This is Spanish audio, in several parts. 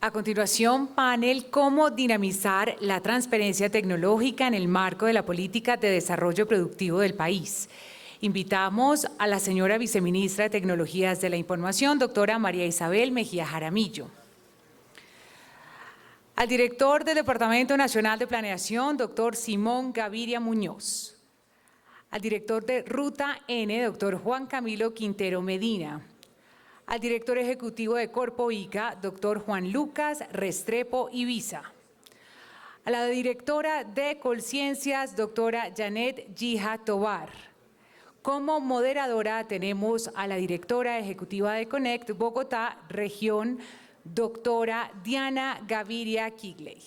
A continuación, panel Cómo dinamizar la transferencia tecnológica en el marco de la política de desarrollo productivo del país. Invitamos a la señora viceministra de Tecnologías de la Información, doctora María Isabel Mejía Jaramillo. Al director del Departamento Nacional de Planeación, doctor Simón Gaviria Muñoz. Al director de Ruta N, doctor Juan Camilo Quintero Medina. Al director ejecutivo de Corpo ICA, doctor Juan Lucas Restrepo Ibiza. A la directora de Colciencias, doctora Janet Gija Tobar. Como moderadora tenemos a la directora ejecutiva de Connect Bogotá Región, doctora Diana Gaviria Kigley.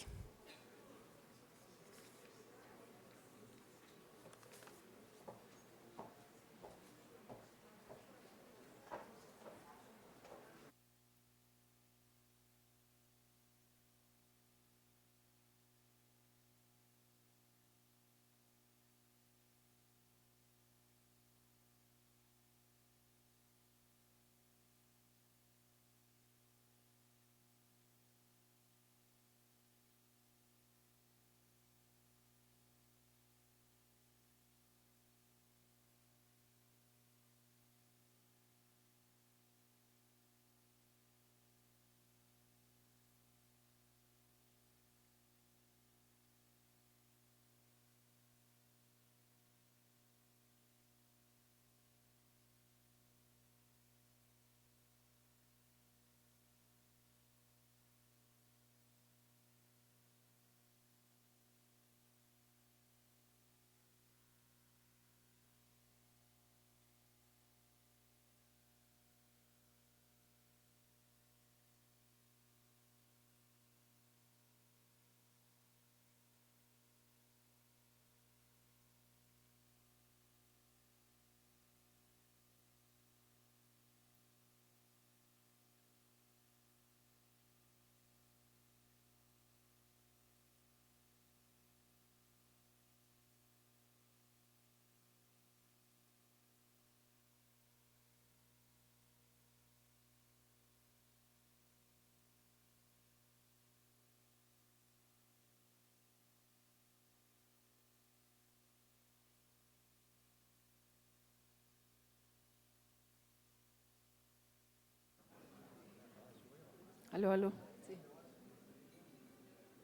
Aló, aló. Sí.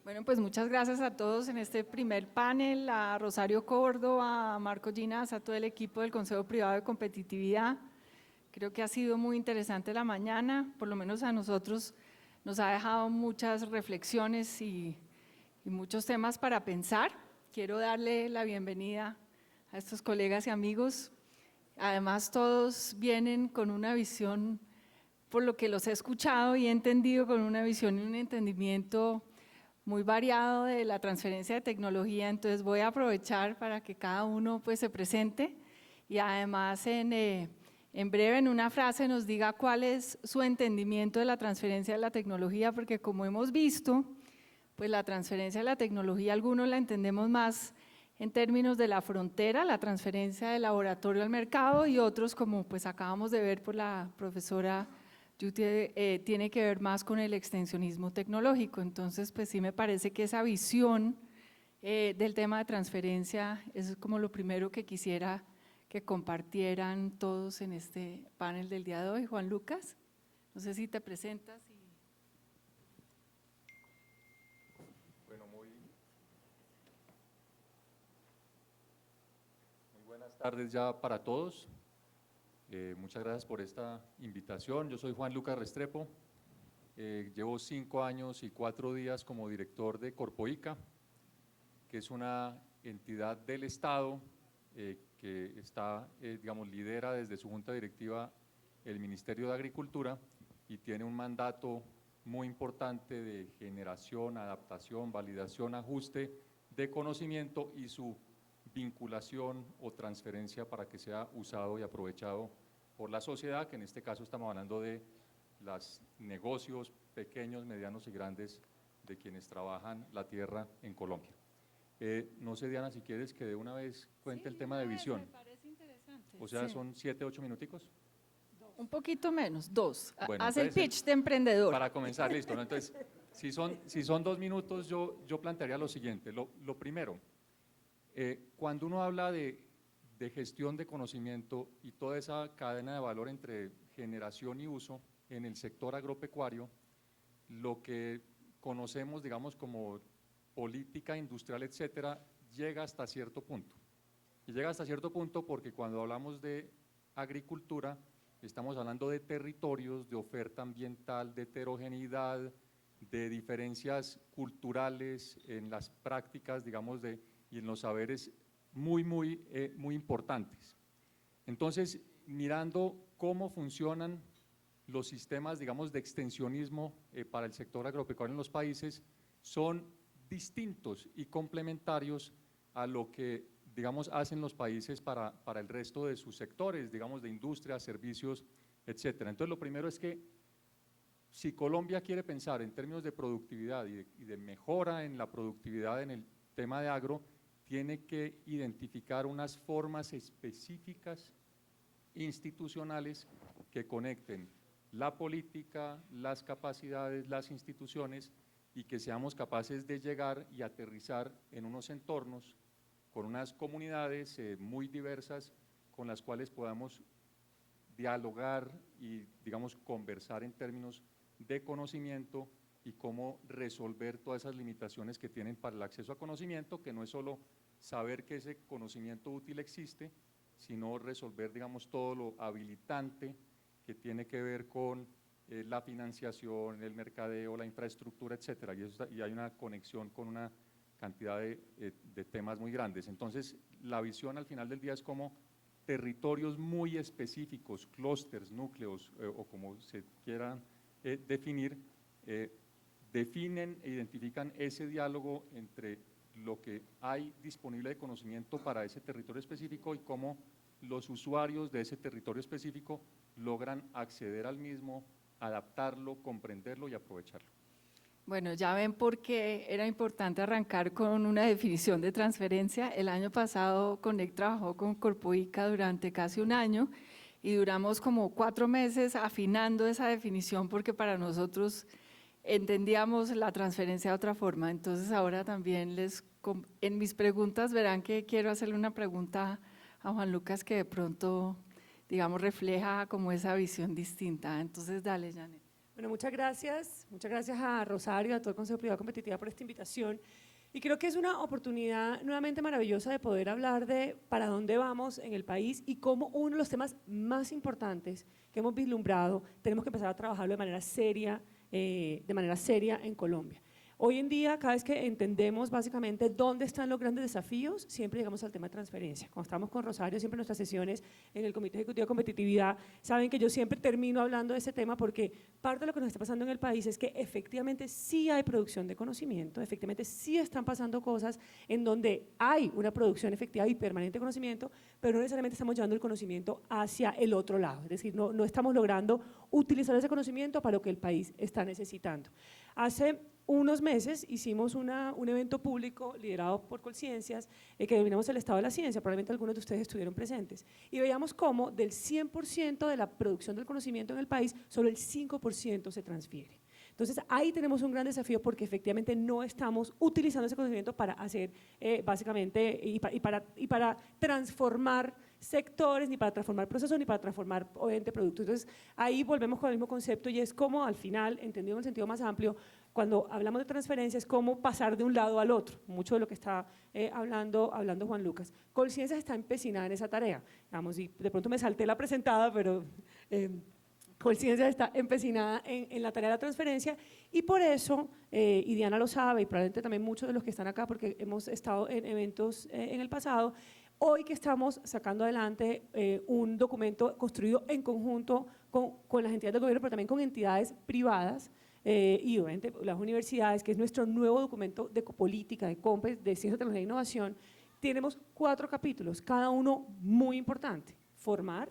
Bueno, pues muchas gracias a todos en este primer panel, a Rosario Córdoba, a Marco Ginás, a todo el equipo del Consejo Privado de Competitividad. Creo que ha sido muy interesante la mañana, por lo menos a nosotros nos ha dejado muchas reflexiones y muchos temas para pensar. Quiero darle la bienvenida a estos colegas y amigos. Además, todos vienen con una visión, por lo que los he escuchado y he entendido, con una visión y un entendimiento muy variado de la transferencia de tecnología. Entonces voy a aprovechar para que cada uno pues se presente y además en breve, en una frase, nos diga cuál es su entendimiento de la transferencia de la tecnología, porque como hemos visto, pues la transferencia de la tecnología, algunos la entendemos más en términos de la frontera, la transferencia del laboratorio al mercado, y otros, como pues acabamos de ver por la profesora Yuti, tiene que ver más con el extensionismo tecnológico. Entonces, pues sí me parece que esa visión del tema de transferencia es como lo primero que quisiera que compartieran todos en este panel del día de hoy. Juan Lucas, no sé si te presentas. Bueno, muy buenas tardes ya para todos. Muchas gracias por esta invitación. Yo soy Juan Lucas Restrepo. Llevo 5 años y 4 días como director de Corpo ICA, que es una entidad del Estado que está, digamos, lidera desde su junta directiva el Ministerio de Agricultura y tiene un mandato muy importante de generación, adaptación, validación, ajuste de conocimiento y su vinculación o transferencia para que sea usado y aprovechado por la sociedad, que en este caso estamos hablando de los negocios pequeños, medianos y grandes de quienes trabajan la tierra en Colombia. No sé, Diana, si quieres que de una vez cuente el tema de visión. Me parece interesante. O sea, sí. son 7, 8 minuticos. 2. Un poquito menos, 2. Bueno, Haz el entonces, pitch de emprendedor. Para comenzar, listo, ¿no? Entonces, si son 2 minutos, yo plantearía lo siguiente. Lo primero, cuando uno habla de gestión de conocimiento y toda esa cadena de valor entre generación y uso en el sector agropecuario, lo que conocemos, digamos, como política industrial, etcétera, llega hasta cierto punto. Y llega hasta cierto punto porque cuando hablamos de agricultura, estamos hablando de territorios, de oferta ambiental, de heterogeneidad, de diferencias culturales en las prácticas, digamos, y en los saberes muy importantes. Entonces, mirando cómo funcionan los sistemas, digamos, de extensionismo para el sector agropecuario en los países, son distintos y complementarios a lo que, digamos, hacen los países para el resto de sus sectores, digamos, de industria, servicios, etcétera. Entonces, lo primero es que si Colombia quiere pensar en términos de productividad y de mejora en la productividad en el tema de agro, tiene que identificar unas formas específicas institucionales que conecten la política, las capacidades, las instituciones y que seamos capaces de llegar y aterrizar en unos entornos con unas comunidades muy diversas con las cuales podamos dialogar y, digamos, conversar en términos de conocimiento y cómo resolver todas esas limitaciones que tienen para el acceso a conocimiento, que no es solo saber que ese conocimiento útil existe, sino resolver, digamos, todo lo habilitante que tiene que ver con la financiación, el mercadeo, la infraestructura, etcétera, y hay una conexión con una cantidad de temas muy grandes. Entonces, la visión al final del día es como territorios muy específicos, clústeres, núcleos, o como se quieran definir, definen e identifican ese diálogo entre lo que hay disponible de conocimiento para ese territorio específico y cómo los usuarios de ese territorio específico logran acceder al mismo, adaptarlo, comprenderlo y aprovecharlo. Bueno, ya ven por qué era importante arrancar con una definición de transferencia. El año pasado Connect trabajó con Corpoica durante casi un año y duramos como 4 meses afinando esa definición porque para nosotros entendíamos la transferencia de otra forma. Entonces ahora también en mis preguntas verán que quiero hacerle una pregunta a Juan Lucas que de pronto, digamos, refleja como esa visión distinta. Entonces dale, Janet. Bueno, muchas gracias a Rosario, a todo el Consejo Privado de Competitividad por esta invitación. Y creo que es una oportunidad nuevamente maravillosa de poder hablar de para dónde vamos en el país y cómo uno de los temas más importantes que hemos vislumbrado tenemos que empezar a trabajarlo de manera seria en Colombia. Hoy en día, cada vez que entendemos básicamente dónde están los grandes desafíos, siempre llegamos al tema de transferencia. Cuando estamos con Rosario, siempre en nuestras sesiones en el Comité Ejecutivo de Competitividad, saben que yo siempre termino hablando de ese tema porque parte de lo que nos está pasando en el país es que efectivamente sí hay producción de conocimiento, efectivamente sí están pasando cosas en donde hay una producción efectiva y permanente de conocimiento, pero no necesariamente estamos llevando el conocimiento hacia el otro lado, es decir, no estamos logrando utilizar ese conocimiento para lo que el país está necesitando. Hace unos meses hicimos un evento público liderado por Colciencias que denominamos el estado de la ciencia, probablemente algunos de ustedes estuvieron presentes, y veíamos cómo del 100% de la producción del conocimiento en el país, solo el 5% se transfiere. Entonces ahí tenemos un gran desafío porque efectivamente no estamos utilizando ese conocimiento para hacer básicamente y para transformar sectores, ni para transformar procesos, ni para transformar obviamente productos. Entonces ahí volvemos con el mismo concepto y es como al final, entendido en el sentido más amplio, cuando hablamos de transferencia es como pasar de un lado al otro, mucho de lo que está hablando Juan Lucas. Colciencias está empecinada en esa tarea, digamos, y de pronto me salté la presentada, pero Colciencias está empecinada en la tarea de la transferencia y por eso, y Diana lo sabe y probablemente también muchos de los que están acá porque hemos estado en eventos en el pasado, hoy que estamos sacando adelante un documento construido en conjunto con las entidades del gobierno, pero también con entidades privadas y obviamente las universidades, que es nuestro nuevo documento de política, de COMPES, de Ciencia, Tecnología e Innovación, tenemos 4 capítulos, cada uno muy importante: formar,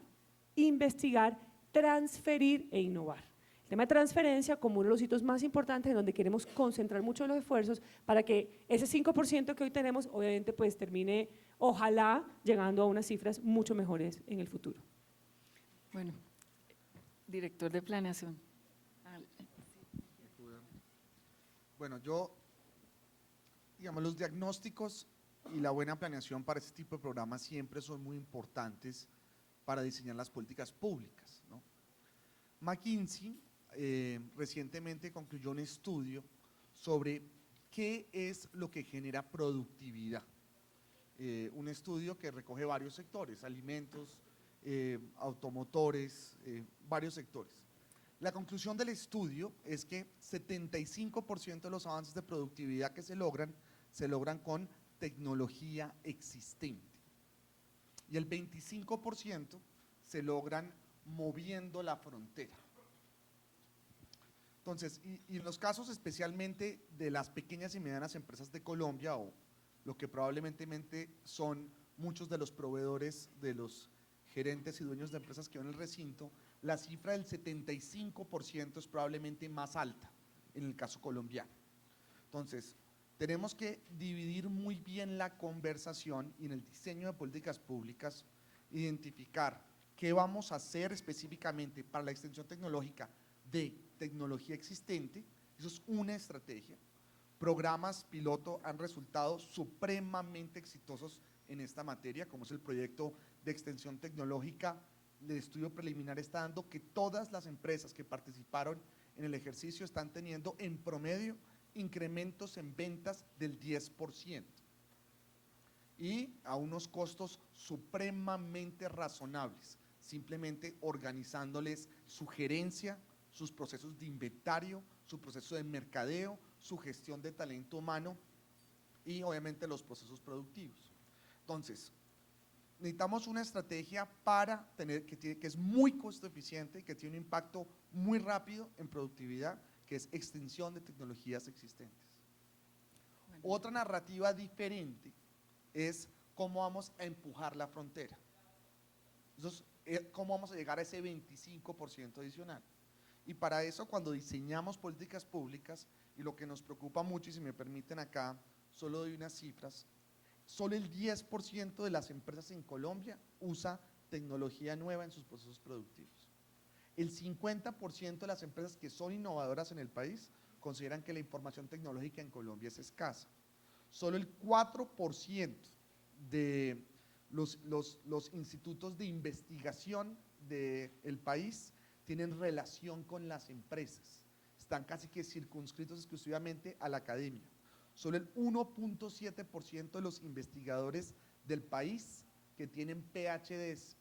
investigar, transferir e innovar. El tema de transferencia como uno de los hitos más importantes en donde queremos concentrar mucho los esfuerzos para que ese 5% que hoy tenemos obviamente pues termine, ojalá, llegando a unas cifras mucho mejores en el futuro. Bueno, director de planeación. Bueno, digamos, los diagnósticos y la buena planeación para este tipo de programas siempre son muy importantes para diseñar las políticas públicas, ¿no? McKinsey recientemente concluyó un estudio sobre qué es lo que genera productividad. Un estudio que recoge varios sectores, alimentos, automotores, varios sectores. La conclusión del estudio es que 75% de los avances de productividad que se logran con tecnología existente. Y el 25% se logran moviendo la frontera. Entonces, y en los casos especialmente de las pequeñas y medianas empresas de Colombia, o lo que probablemente son muchos de los proveedores de los gerentes y dueños de empresas que van en el recinto, la cifra del 75% es probablemente más alta en el caso colombiano. Entonces, tenemos que dividir muy bien la conversación y en el diseño de políticas públicas, identificar qué vamos a hacer específicamente para la extensión tecnológica de tecnología existente, eso es una estrategia. Programas piloto han resultado supremamente exitosos en esta materia, como es el proyecto de extensión tecnológica. El estudio preliminar está dando que todas las empresas que participaron en el ejercicio están teniendo en promedio incrementos en ventas del 10% y a unos costos supremamente razonables, simplemente organizándoles su gerencia, sus procesos de inventario, su proceso de mercadeo, su gestión de talento humano y obviamente los procesos productivos. Entonces, necesitamos una estrategia para tener, que es muy costo eficiente y que tiene un impacto muy rápido en productividad, que es extensión de tecnologías existentes. Otra narrativa diferente es cómo vamos a empujar la frontera. Entonces, cómo vamos a llegar a ese 25% adicional. Y para eso, cuando diseñamos políticas públicas, y lo que nos preocupa mucho, y si me permiten acá, solo doy unas cifras, solo el 10% de las empresas en Colombia usa tecnología nueva en sus procesos productivos. El 50% de las empresas que son innovadoras en el país consideran que la información tecnológica en Colombia es escasa. Solo el 4% de los institutos de investigación del país tienen relación con las empresas, están casi que circunscritos exclusivamente a la academia. Solo el 1.7% de los investigadores del país que tienen PhDs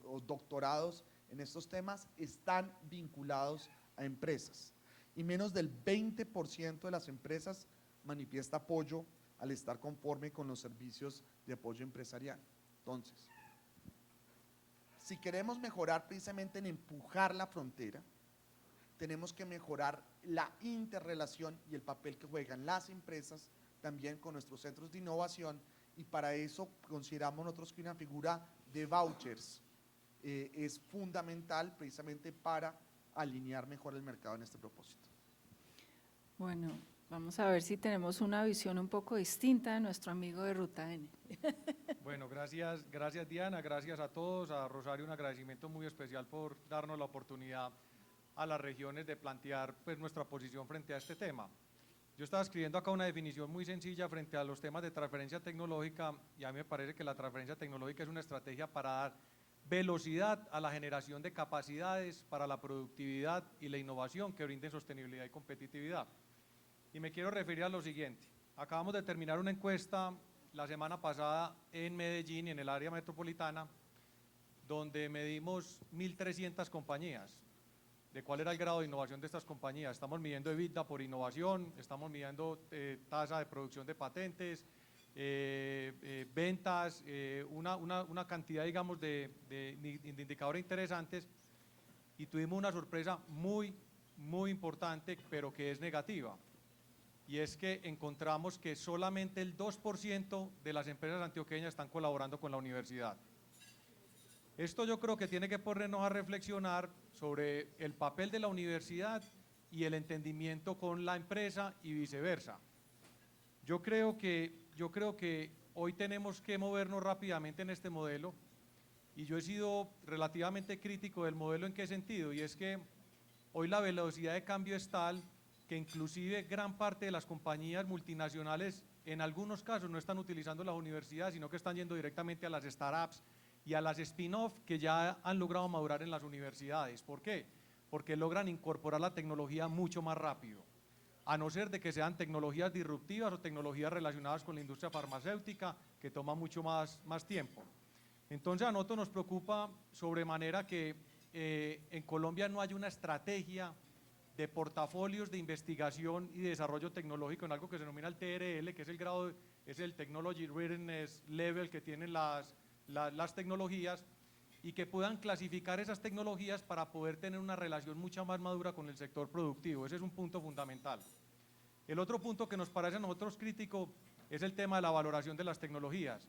o doctorados en estos temas están vinculados a empresas, y menos del 20% de las empresas manifiesta apoyo al estar conforme con los servicios de apoyo empresarial. Entonces, si queremos mejorar precisamente en empujar la frontera, tenemos que mejorar la interrelación y el papel que juegan las empresas también con nuestros centros de innovación, y para eso consideramos nosotros que una figura de vouchers es fundamental precisamente para alinear mejor el mercado en este propósito. Bueno, vamos a ver si tenemos una visión un poco distinta de nuestro amigo de Ruta N. Bueno, gracias Diana, gracias a todos, a Rosario un agradecimiento muy especial por darnos la oportunidad a las regiones de plantear pues nuestra posición frente a este tema. Yo estaba escribiendo acá una definición muy sencilla frente a los temas de transferencia tecnológica, y a mí me parece que la transferencia tecnológica es una estrategia para dar velocidad a la generación de capacidades para la productividad y la innovación que brinden sostenibilidad y competitividad. Y me quiero referir a lo siguiente: acabamos de terminar una encuesta la semana pasada en Medellín y en el área metropolitana, donde medimos 1.300 compañías. ¿De cuál era el grado de innovación de estas compañías? Estamos midiendo EBITDA por innovación, estamos midiendo tasa de producción de patentes, ventas, una cantidad, digamos, de indicadores interesantes, y tuvimos una sorpresa muy importante, pero que es negativa. Y es que encontramos que solamente el 2% de las empresas antioqueñas están colaborando con la universidad. Esto yo creo que tiene que ponernos a reflexionar sobre el papel de la universidad y el entendimiento con la empresa y viceversa. Yo creo que hoy tenemos que movernos rápidamente en este modelo, y yo he sido relativamente crítico del modelo. ¿En qué sentido? Y es que hoy la velocidad de cambio es tal que inclusive gran parte de las compañías multinacionales en algunos casos no están utilizando las universidades, sino que están yendo directamente a las startups y a las spin-off que ya han logrado madurar en las universidades. ¿Por qué? Porque logran incorporar la tecnología mucho más rápido, a no ser de que sean tecnologías disruptivas o tecnologías relacionadas con la industria farmacéutica, que toma mucho más tiempo. Entonces a nosotros nos preocupa sobremanera que en Colombia no hay una estrategia de portafolios de investigación y de desarrollo tecnológico en algo que se denomina el TRL, que es el grado, es el Technology Readiness Level que tienen las tecnologías, y que puedan clasificar esas tecnologías para poder tener una relación mucho más madura con el sector productivo. Ese es un punto fundamental. El otro punto que nos parece a nosotros crítico es el tema de la valoración de las tecnologías.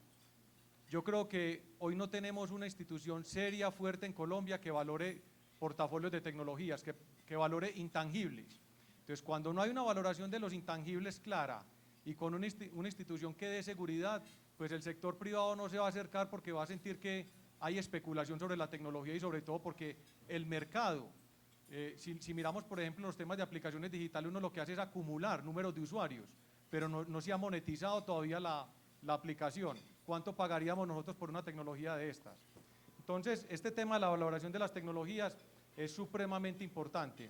Yo creo que hoy no tenemos una institución seria, fuerte en Colombia que valore portafolios de tecnologías, que valore intangibles. Entonces, cuando no hay una valoración de los intangibles clara y con una institución que dé seguridad, pues el sector privado no se va a acercar porque va a sentir que hay especulación sobre la tecnología y sobre todo porque el mercado, si miramos por ejemplo los temas de aplicaciones digitales, uno lo que hace es acumular números de usuarios, pero no se ha monetizado todavía la aplicación. ¿Cuánto pagaríamos nosotros por una tecnología de estas? Entonces, este tema de la valoración de las tecnologías es supremamente importante.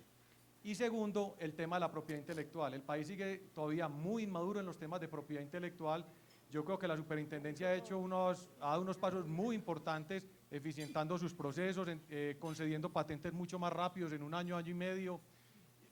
Y segundo, el tema de la propiedad intelectual. El país sigue todavía muy inmaduro en los temas de propiedad intelectual. Yo creo que la superintendencia ha dado unos pasos muy importantes, eficientando sus procesos, concediendo patentes mucho más rápidos en un año, año y medio,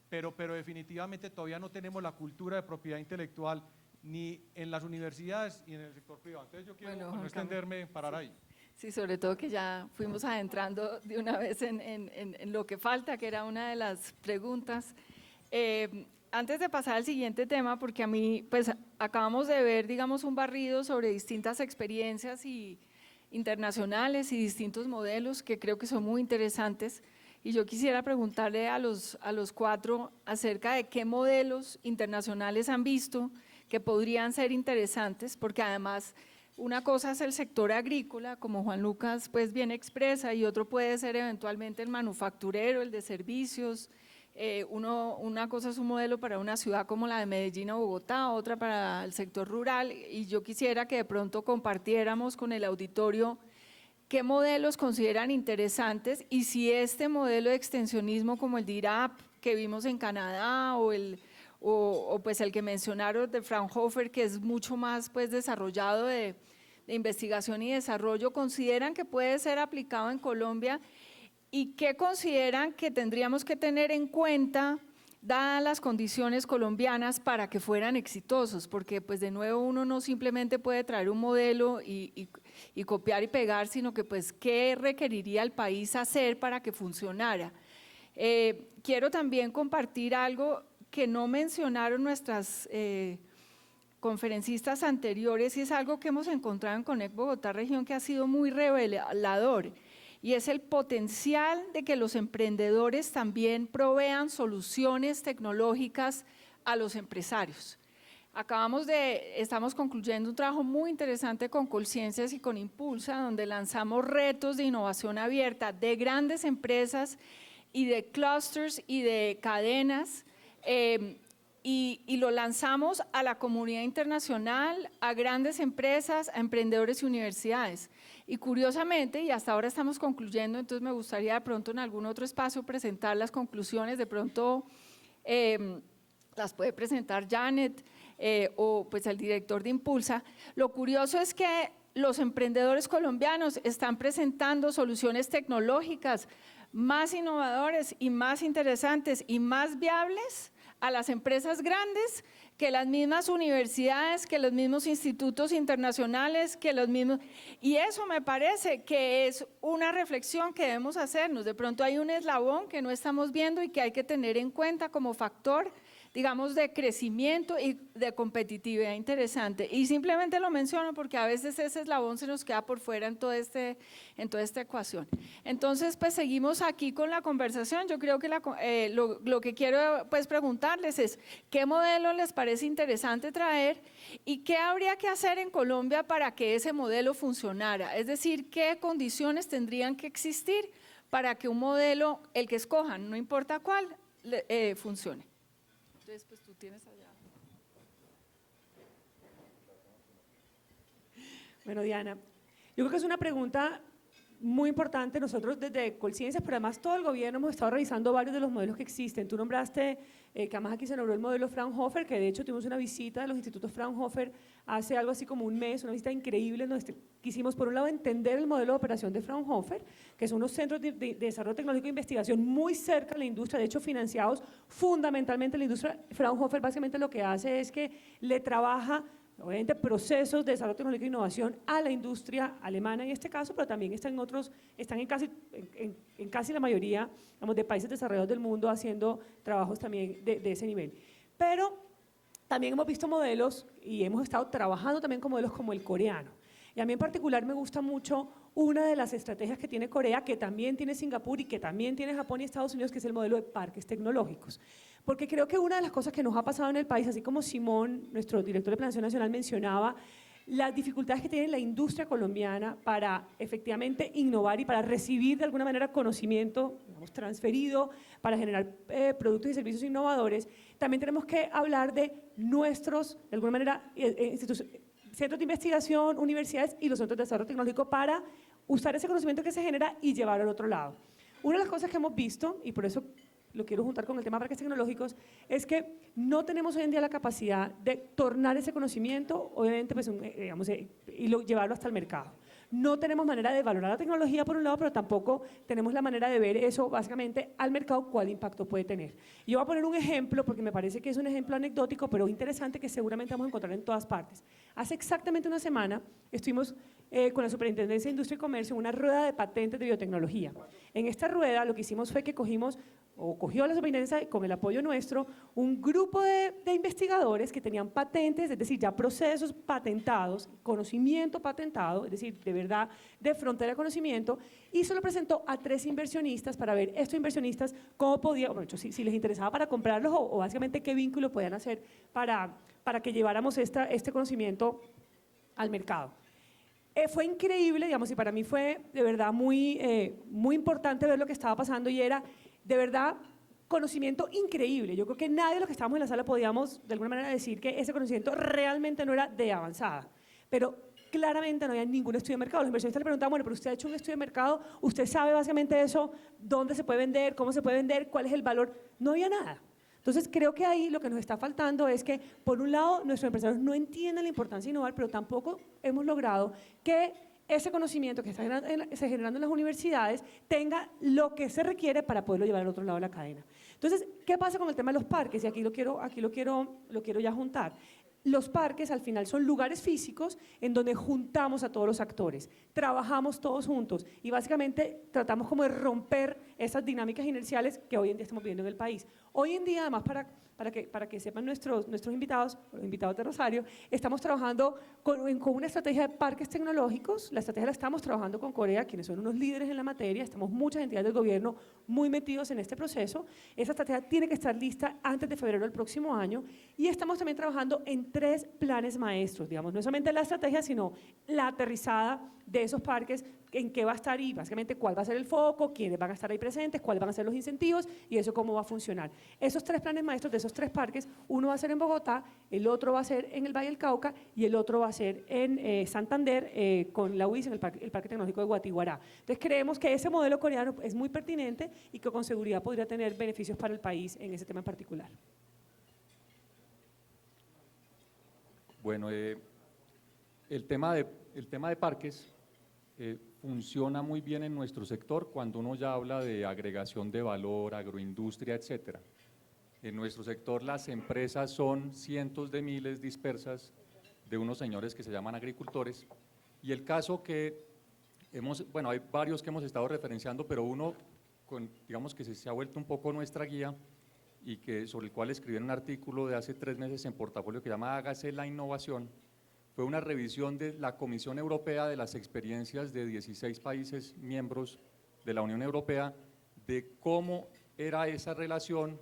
pero definitivamente todavía no tenemos la cultura de propiedad intelectual ni en las universidades y en el sector privado. Entonces yo quiero, Bueno, para no extenderme, parar ahí. Sí, sobre todo que ya fuimos adentrando de una vez en lo que falta, que era una de las preguntas. Antes de pasar al siguiente tema, porque a mí, pues acabamos de ver, digamos, un barrido sobre distintas experiencias internacionales y distintos modelos que creo que son muy interesantes, y yo quisiera preguntarle a los cuatro acerca de qué modelos internacionales han visto que podrían ser interesantes, porque además una cosa es el sector agrícola, como Juan Lucas pues bien expresa, y otro puede ser eventualmente el manufacturero, el de servicios. Una cosa es un modelo para una ciudad como la de Medellín o Bogotá, otra para el sector rural, y yo quisiera que de pronto compartiéramos con el auditorio qué modelos consideran interesantes y si este modelo de extensionismo como el de IRAP que vimos en Canadá o pues el que mencionaron de Fraunhofer, que es mucho más pues desarrollado de investigación y desarrollo, consideran que puede ser aplicado en Colombia, y qué consideran que tendríamos que tener en cuenta dadas las condiciones colombianas para que fueran exitosos, porque pues de nuevo uno no simplemente puede traer un modelo y copiar y pegar, sino que pues qué requeriría el país hacer para que funcionara. Quiero también compartir algo que no mencionaron nuestras conferencistas anteriores, y es algo que hemos encontrado en Conect Bogotá Región que ha sido muy revelador, y es el potencial de que los emprendedores también provean soluciones tecnológicas a los empresarios. Estamos concluyendo un trabajo muy interesante con Colciencias y con Impulsa, donde lanzamos retos de innovación abierta de grandes empresas y de clusters y de cadenas, y lo lanzamos a la comunidad internacional, a grandes empresas, a emprendedores y universidades. Y curiosamente, y hasta ahora estamos concluyendo, entonces me gustaría de pronto en algún otro espacio presentar las conclusiones, de pronto las puede presentar Janet o pues el director de Impulsa. Lo curioso es que los emprendedores colombianos están presentando soluciones tecnológicas más innovadoras y más interesantes y más viables a las empresas grandes que las mismas universidades, que los mismos institutos internacionales, que los mismos… Y eso me parece que es una reflexión que debemos hacernos. De pronto hay un eslabón que no estamos viendo y que hay que tener en cuenta como factor digamos, de crecimiento y de competitividad interesante. Y simplemente lo menciono porque a veces ese eslabón se nos queda por fuera en toda esta ecuación. Entonces, pues seguimos aquí con la conversación. Yo creo que lo que quiero pues preguntarles es, ¿qué modelo les parece interesante traer y qué habría que hacer en Colombia para que ese modelo funcionara? Es decir, ¿qué condiciones tendrían que existir para que un modelo, el que escojan, no importa cuál, funcione? Entonces, pues tú tienes allá. Bueno, Diana, yo creo que es una pregunta muy importante. Nosotros desde Colciencias, pero además todo el gobierno hemos estado revisando varios de los modelos que existen. Tú nombraste que además aquí se nombró el modelo Fraunhofer, que de hecho tuvimos una visita de los institutos Fraunhofer hace algo así como un mes, una visita increíble, donde quisimos por un lado entender el modelo de operación de Fraunhofer, que son unos centros de desarrollo tecnológico e investigación muy cerca de la industria, de hecho financiados fundamentalmente en la industria. Fraunhofer básicamente lo que hace es que le trabaja obviamente procesos de desarrollo tecnológico e innovación a la industria alemana en este caso, pero también están en casi la mayoría, digamos, de países desarrollados del mundo haciendo trabajos también de ese nivel. Pero también hemos visto modelos y hemos estado trabajando también con modelos como el coreano. Y a mí en particular me gusta mucho una de las estrategias que tiene Corea, que también tiene Singapur y que también tiene Japón y Estados Unidos, que es el modelo de parques tecnológicos. Porque creo que una de las cosas que nos ha pasado en el país, así como Simón, nuestro director de Planeación Nacional, mencionaba, las dificultades que tiene la industria colombiana para efectivamente innovar y para recibir de alguna manera conocimiento, digamos, transferido para generar productos y servicios innovadores, también tenemos que hablar de nuestros, de alguna manera, centros de investigación, universidades y los centros de desarrollo tecnológico para usar ese conocimiento que se genera y llevarlo al otro lado. Una de las cosas que hemos visto, y por eso lo quiero juntar con el tema de parques tecnológicos, es que no tenemos hoy en día la capacidad de tornar ese conocimiento, obviamente, pues, llevarlo hasta el mercado. No tenemos manera de valorar la tecnología por un lado, pero tampoco tenemos la manera de ver eso básicamente al mercado, cuál impacto puede tener. Y yo voy a poner un ejemplo, porque me parece que es un ejemplo anecdótico, pero interesante, que seguramente vamos a encontrar en todas partes. Hace exactamente una semana estuvimos con la Superintendencia de Industria y Comercio en una rueda de patentes de biotecnología. En esta rueda lo que hicimos fue que cogió la Superintendencia, con el apoyo nuestro, un grupo de investigadores que tenían patentes, es decir, ya procesos patentados, conocimiento patentado, es decir, de verdad, de frontera de conocimiento, y se lo presentó a 3 inversionistas para ver estos inversionistas cómo podían, bueno, si les interesaba para comprarlos o básicamente qué vínculo podían hacer para que lleváramos este conocimiento al mercado. Fue increíble, digamos, y para mí fue de verdad muy importante ver lo que estaba pasando y era de verdad conocimiento increíble. Yo creo que nadie de los que estábamos en la sala podíamos de alguna manera decir que ese conocimiento realmente no era de avanzada, pero claramente no había ningún estudio de mercado. Los inversionistas le preguntaban, bueno, pero usted ha hecho un estudio de mercado, usted sabe básicamente eso, dónde se puede vender, cómo se puede vender, cuál es el valor. No había nada. Entonces, creo que ahí lo que nos está faltando es que, por un lado, nuestros empresarios no entienden la importancia de innovar, pero tampoco hemos logrado que ese conocimiento que está generando en las universidades tenga lo que se requiere para poderlo llevar al otro lado de la cadena. Entonces, ¿qué pasa con el tema de los parques? Y aquí lo quiero ya juntar. Los parques al final son lugares físicos en donde juntamos a todos los actores, trabajamos todos juntos y básicamente tratamos como de romper esas dinámicas inerciales que hoy en día estamos viviendo en el país. Hoy en día, además, para que sepan nuestros invitados, los invitados de Rosario, estamos trabajando con una estrategia de parques tecnológicos. La estrategia la estamos trabajando con Corea, quienes son unos líderes en la materia. Estamos muchas entidades del gobierno muy metidos en este proceso. Esa estrategia tiene que estar lista antes de febrero del próximo año y estamos también trabajando en 3 planes maestros, digamos, no solamente la estrategia, sino la aterrizada de esos parques, en qué va a estar y básicamente cuál va a ser el foco, quiénes van a estar ahí presentes, cuáles van a ser los incentivos y eso cómo va a funcionar. Esos 3 planes maestros de esos 3 parques, uno va a ser en Bogotá, el otro va a ser en el Valle del Cauca y el otro va a ser en Santander con la UIS, en el Parque Tecnológico de Guatiguará. Entonces creemos que ese modelo coreano es muy pertinente y que con seguridad podría tener beneficios para el país en ese tema en particular. Bueno, el tema de parques funciona muy bien en nuestro sector cuando uno ya habla de agregación de valor, agroindustria, etcétera. En nuestro sector las empresas son cientos de miles dispersas de unos señores que se llaman agricultores y el caso que hay varios que hemos estado referenciando, pero uno digamos que se ha vuelto un poco nuestra guía, y sobre el cual escribí un artículo de hace 3 meses en Portafolio que llama Hágase la innovación, fue una revisión de la Comisión Europea de las experiencias de 16 países miembros de la Unión Europea, de cómo era esa relación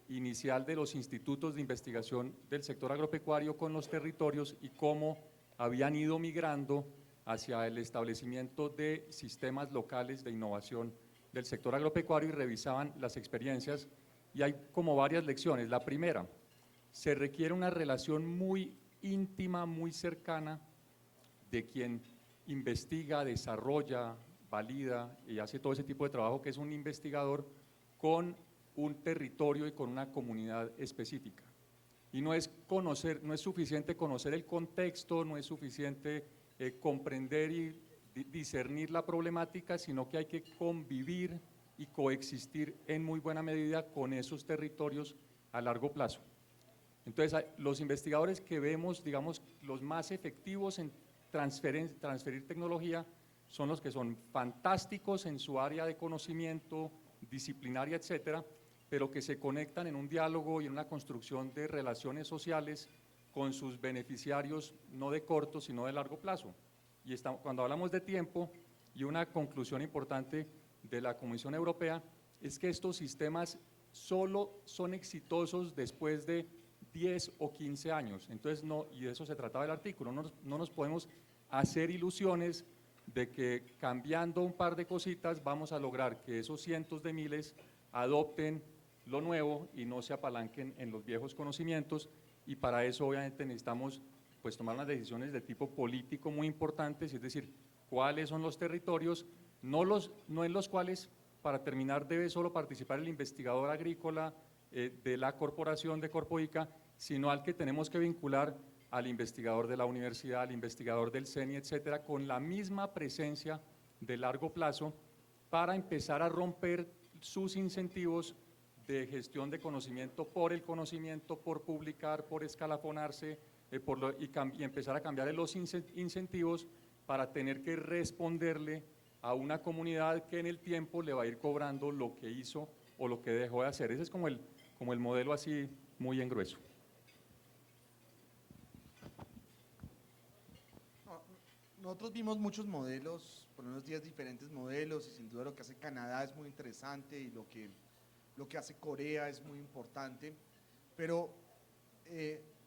inicial de los institutos de investigación del sector agropecuario con los territorios y cómo habían ido migrando hacia el establecimiento de sistemas locales de innovación del sector agropecuario y revisaban las experiencias. Y hay como varias lecciones. La primera, se requiere una relación muy íntima, muy cercana de quien investiga, desarrolla, valida y hace todo ese tipo de trabajo que es un investigador con un territorio y con una comunidad específica. Y no es suficiente conocer el contexto, no es suficiente comprender y discernir la problemática, sino que hay que convivir y coexistir en muy buena medida con esos territorios a largo plazo. Entonces, los investigadores que vemos, digamos, los más efectivos en transferir tecnología son los que son fantásticos en su área de conocimiento, disciplinaria, etcétera, pero que se conectan en un diálogo y en una construcción de relaciones sociales con sus beneficiarios, no de corto, sino de largo plazo. Y cuando hablamos de tiempo, y una conclusión importante de la Comisión Europea, es que estos sistemas solo son exitosos después de 10 o 15 años. Entonces, y de eso se trataba el artículo, no nos podemos hacer ilusiones de que cambiando un par de cositas vamos a lograr que esos cientos de miles adopten lo nuevo y no se apalanquen en los viejos conocimientos, y para eso obviamente necesitamos pues tomar unas decisiones de tipo político muy importantes, es decir, cuáles son los territorios, no en los cuales, para terminar, debe solo participar el investigador agrícola de la corporación de Corpoica, sino al que tenemos que vincular al investigador de la universidad, al investigador del CENI, etcétera, con la misma presencia de largo plazo para empezar a romper sus incentivos de gestión de conocimiento por el conocimiento, por publicar, por escalafonarse, y empezar a cambiar los incentivos para tener que responderle a una comunidad que en el tiempo le va a ir cobrando lo que hizo o lo que dejó de hacer. Ese es como el modelo así muy en grueso. Nosotros vimos muchos modelos, por unos 10 diferentes modelos, y sin duda lo que hace Canadá es muy interesante y lo que hace Corea es muy importante, pero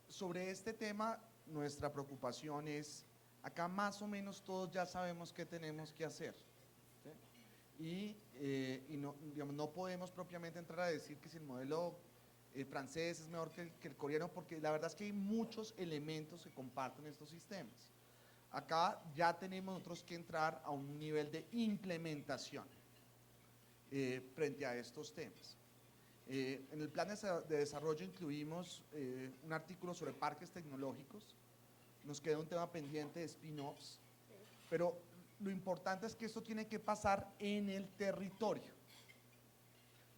sobre este tema nuestra preocupación es, acá más o menos todos ya sabemos qué tenemos que hacer, ¿sí? Y no, digamos, no podemos propiamente entrar a decir que si el modelo francés es mejor que el coreano, porque la verdad es que hay muchos elementos que comparten estos sistemas. Acá ya tenemos nosotros que entrar a un nivel de implementación frente a estos temas. En el plan de desarrollo incluimos un artículo sobre parques tecnológicos, nos queda un tema pendiente de spin-offs, pero lo importante es que esto tiene que pasar en el territorio.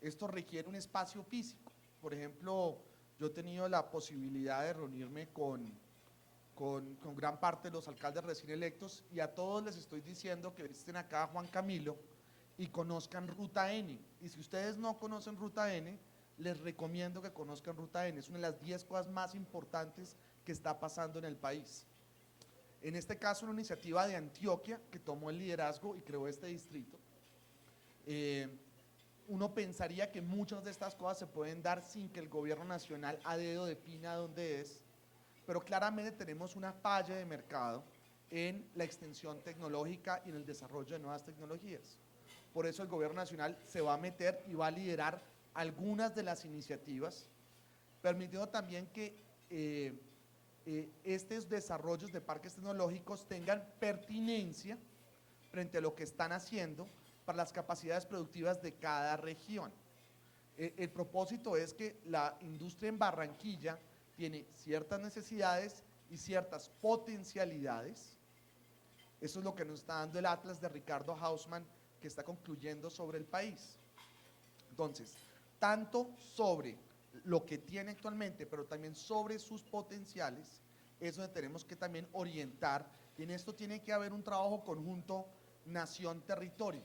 Esto requiere un espacio físico. Por ejemplo, yo he tenido la posibilidad de reunirme con gran parte de los alcaldes recién electos, y a todos les estoy diciendo que estén acá a Juan Camilo y conozcan Ruta N. Y si ustedes no conocen Ruta N, les recomiendo que conozcan Ruta N. Es una de las 10 cosas más importantes que está pasando en el país. En este caso, una iniciativa de Antioquia que tomó el liderazgo y creó este distrito. Uno pensaría que muchas de estas cosas se pueden dar sin que el gobierno nacional a dedo defina dónde es, pero claramente tenemos una falla de mercado en la extensión tecnológica y en el desarrollo de nuevas tecnologías. Por eso el gobierno nacional se va a meter y va a liderar algunas de las iniciativas, permitiendo también que estos desarrollos de parques tecnológicos tengan pertinencia frente a lo que están haciendo para las capacidades productivas de cada región. El propósito es que la industria en Barranquilla tiene ciertas necesidades y ciertas potencialidades. Eso es lo que nos está dando el Atlas de Ricardo Hausmann, que está concluyendo sobre el país. Entonces, tanto sobre lo que tiene actualmente, pero también sobre sus potenciales, es donde tenemos que también orientar, y en esto tiene que haber un trabajo conjunto nación-territorio,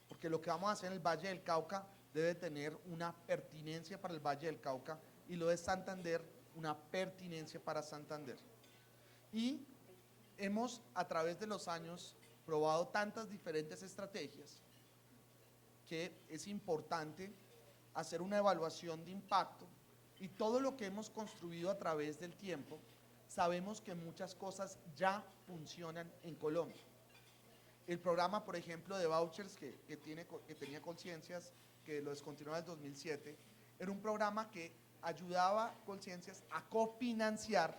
porque lo que vamos a hacer en el Valle del Cauca debe tener una pertinencia para el Valle del Cauca y lo de Santander una pertinencia para Santander. Y hemos a través de los años probado tantas diferentes estrategias que es importante hacer una evaluación de impacto y todo lo que hemos construido a través del tiempo, sabemos que muchas cosas ya funcionan en Colombia. El programa, por ejemplo, de vouchers que tenía Colciencias, que lo descontinuó en el 2007, era un programa que ayudaba a Colciencias a cofinanciar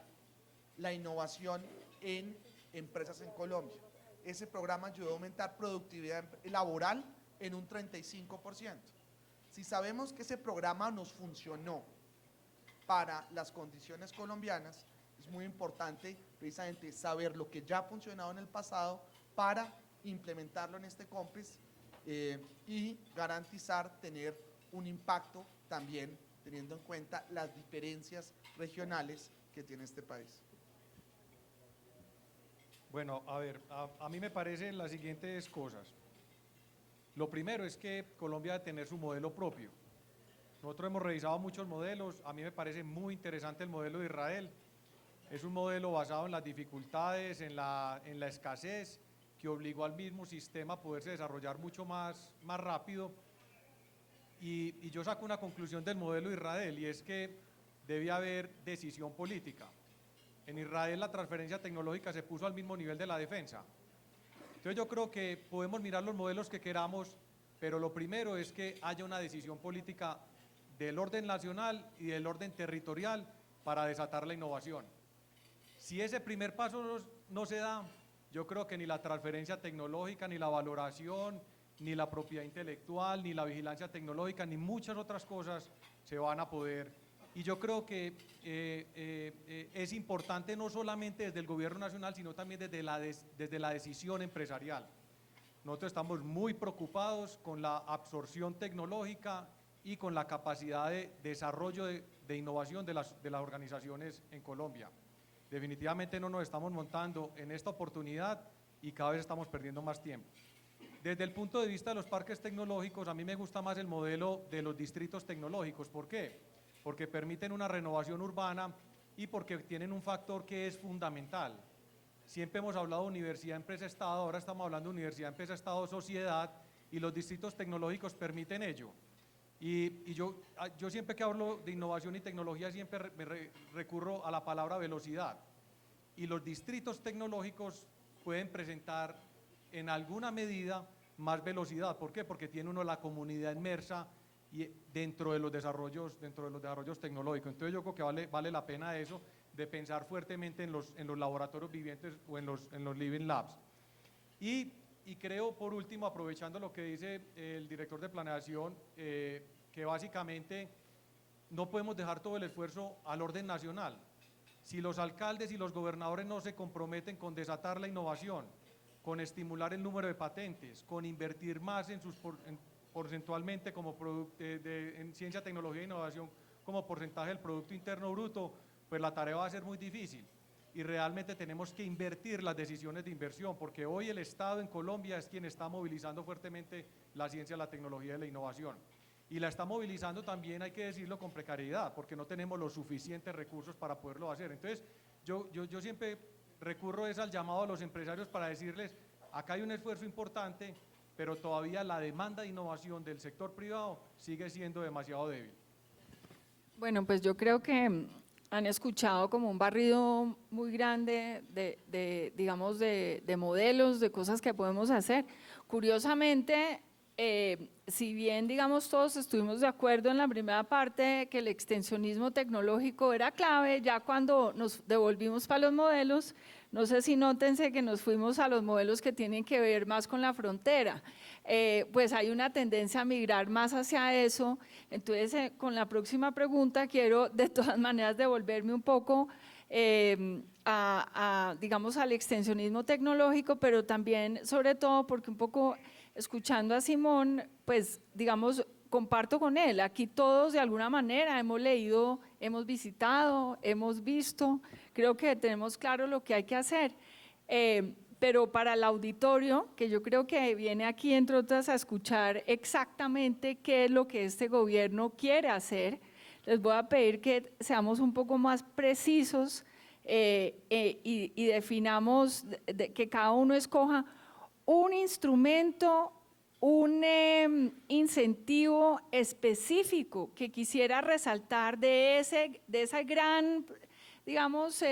la innovación en empresas en Colombia. Ese programa ayudó a aumentar productividad laboral en un 35%. Si sabemos que ese programa nos funcionó para las condiciones colombianas, es muy importante precisamente saber lo que ya ha funcionado en el pasado para implementarlo en este COMPES y garantizar tener un impacto también teniendo en cuenta las diferencias regionales que tiene este país. Bueno, a ver, a mí me parecen las siguientes cosas. Lo primero es que Colombia debe tener su modelo propio. Nosotros hemos revisado muchos modelos, a mí me parece muy interesante el modelo de Israel. Es un modelo basado en las dificultades, en la escasez, que obligó al mismo sistema a poderse desarrollar mucho más rápido. Y yo saco una conclusión del modelo de Israel, y es que debe haber decisión política. En Israel la transferencia tecnológica se puso al mismo nivel de la defensa. Entonces yo creo que podemos mirar los modelos que queramos, pero lo primero es que haya una decisión política del orden nacional y del orden territorial para desatar la innovación. Si ese primer paso no se da, yo creo que ni la transferencia tecnológica, ni la valoración, ni la propiedad intelectual, ni la vigilancia tecnológica, ni muchas otras cosas se van a poder. Y yo creo que es importante no solamente desde el gobierno nacional, sino también desde la decisión empresarial. Nosotros estamos muy preocupados con la absorción tecnológica y con la capacidad de desarrollo de innovación de las organizaciones en Colombia. Definitivamente no nos estamos montando en esta oportunidad y cada vez estamos perdiendo más tiempo. Desde el punto de vista de los parques tecnológicos, a mí me gusta más el modelo de los distritos tecnológicos. ¿Por qué? Porque permiten una renovación urbana y porque tienen un factor que es fundamental. Siempre hemos hablado de universidad, empresa, Estado, ahora estamos hablando de universidad, empresa, Estado, sociedad, y los distritos tecnológicos permiten ello. Y yo siempre que hablo de innovación y tecnología siempre recurro a la palabra velocidad. Y los distritos tecnológicos pueden presentar en alguna medida más velocidad. ¿Por qué? Porque tiene uno la comunidad inmersa y dentro de los desarrollos tecnológicos. Entonces yo creo que vale la pena eso, de pensar fuertemente en los laboratorios vivientes o en los living labs. Y creo, por último, aprovechando lo que dice el director de planeación, que básicamente no podemos dejar todo el esfuerzo al orden nacional. Si los alcaldes y los gobernadores no se comprometen con desatar la innovación, con estimular el número de patentes, con invertir más porcentualmente en ciencia, tecnología e innovación como porcentaje del Producto Interno Bruto, pues la tarea va a ser muy difícil. Y realmente tenemos que invertir las decisiones de inversión, porque hoy el Estado en Colombia es quien está movilizando fuertemente la ciencia, la tecnología y la innovación. Y la está movilizando también, hay que decirlo, con precariedad, porque no tenemos los suficientes recursos para poderlo hacer. Entonces, yo siempre recurro al llamado a los empresarios para decirles, acá hay un esfuerzo importante, pero todavía la demanda de innovación del sector privado sigue siendo demasiado débil. Bueno, pues yo creo que han escuchado como un barrido muy grande digamos, de modelos, de cosas que podemos hacer. Curiosamente, si bien, digamos, todos estuvimos de acuerdo en la primera parte que el extensionismo tecnológico era clave, ya cuando nos devolvimos para los modelos, no sé si nótense que nos fuimos a los modelos que tienen que ver más con la frontera. Pues hay una tendencia a migrar más hacia eso. Entonces, con la próxima pregunta quiero de todas maneras devolverme un poco digamos, al extensionismo tecnológico, pero también, sobre todo, porque un poco escuchando a Simón, pues, digamos, comparto con él. Aquí todos de alguna manera hemos leído, hemos visitado, hemos visto, creo que tenemos claro lo que hay que hacer. pero para el auditorio, que yo creo que viene aquí, entre otras, a escuchar exactamente qué es lo que este gobierno quiere hacer, les voy a pedir que seamos un poco más precisos y definamos, que cada uno escoja un instrumento, un incentivo específico que quisiera resaltar de esa gran, digamos,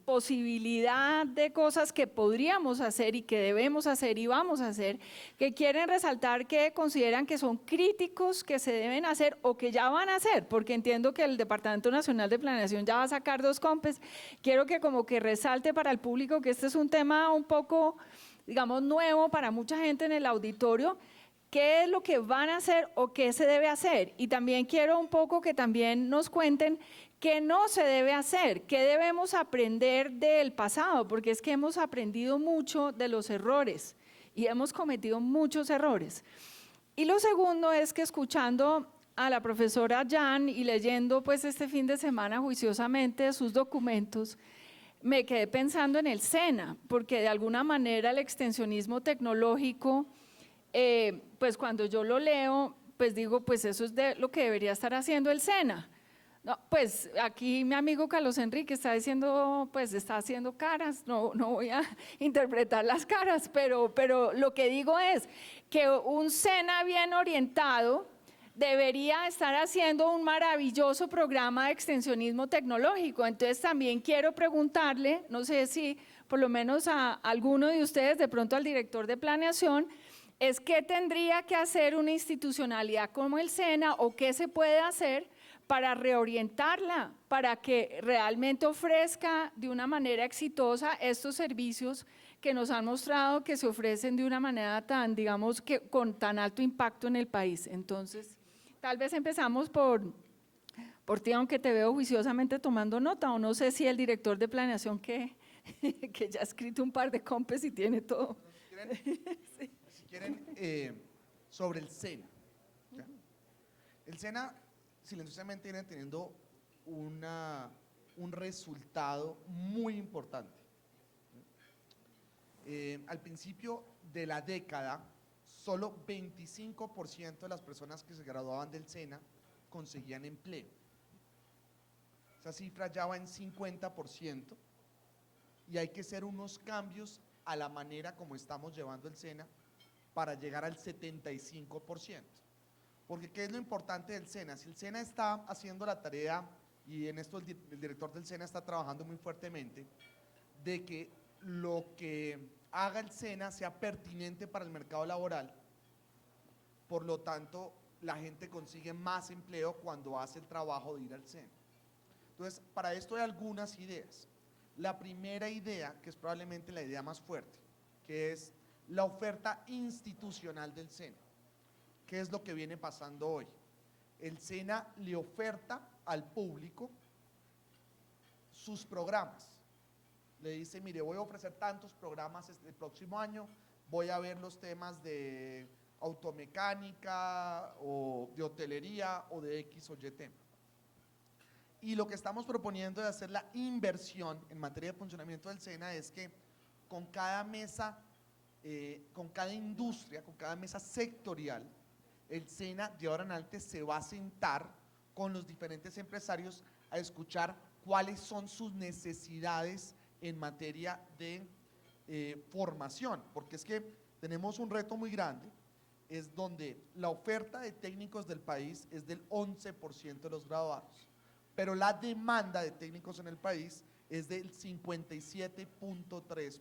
posibilidad de cosas que podríamos hacer y que debemos hacer y vamos a hacer, que quieren resaltar, que consideran que son críticos, que se deben hacer o que ya van a hacer, porque entiendo que el Departamento Nacional de Planeación ya va a sacar 2 COMPES. Quiero que como que resalte para el público que este es un tema un poco, digamos, nuevo para mucha gente en el auditorio. ¿Qué es lo que van a hacer o qué se debe hacer? Y también quiero un poco que también nos cuenten qué no se debe hacer, qué debemos aprender del pasado, porque es que hemos aprendido mucho de los errores y hemos cometido muchos errores. Y lo segundo es que escuchando a la profesora Jan y leyendo pues este fin de semana juiciosamente sus documentos, me quedé pensando en el SENA, porque de alguna manera el extensionismo tecnológico, pues cuando yo lo leo, pues digo, pues eso es lo que debería estar haciendo el SENA. No, pues aquí mi amigo Carlos Enrique está diciendo, pues está haciendo caras, no voy a interpretar las caras, pero lo que digo es que un SENA bien orientado debería estar haciendo un maravilloso programa de extensionismo tecnológico. Entonces también quiero preguntarle, no sé si por lo menos a alguno de ustedes, de pronto al director de planeación, es qué tendría que hacer una institucionalidad como el SENA o qué se puede hacer para reorientarla, para que realmente ofrezca de una manera exitosa estos servicios que nos han mostrado que se ofrecen de una manera tan, digamos, que con tan alto impacto en el país. Entonces, tal vez empezamos por ti, aunque te veo juiciosamente tomando nota, o no sé si el director de planeación que ya ha escrito un par de COMPES y tiene todo. Si quieren, sobre el SENA. ¿Ya? El SENA silenciosamente viene teniendo un resultado muy importante. Al principio de la década, solo 25% de las personas que se graduaban del SENA conseguían empleo. Esa cifra ya va en 50% y hay que hacer unos cambios a la manera como estamos llevando el SENA para llegar al 75%. Porque ¿qué es lo importante del SENA? Si el SENA está haciendo la tarea, y en esto el director del SENA está trabajando muy fuertemente, de que lo que haga el SENA sea pertinente para el mercado laboral, por lo tanto, la gente consigue más empleo cuando hace el trabajo de ir al SENA. Entonces, para esto hay algunas ideas. La primera idea, que es probablemente la idea más fuerte, que es la oferta institucional del SENA. ¿Qué es lo que viene pasando hoy? El SENA le oferta al público sus programas. Le dice, mire, voy a ofrecer tantos programas el próximo año, voy a ver los temas de automecánica o de hotelería o de X o Y tema. Y lo que estamos proponiendo de hacer la inversión en materia de funcionamiento del SENA es que con cada mesa, con cada industria, con cada mesa sectorial, el SENA de ahora en adelante se va a sentar con los diferentes empresarios a escuchar cuáles son sus necesidades en materia de formación, porque es que tenemos un reto muy grande, es donde la oferta de técnicos del país es del 11% de los graduados, pero la demanda de técnicos en el país es del 57.3%.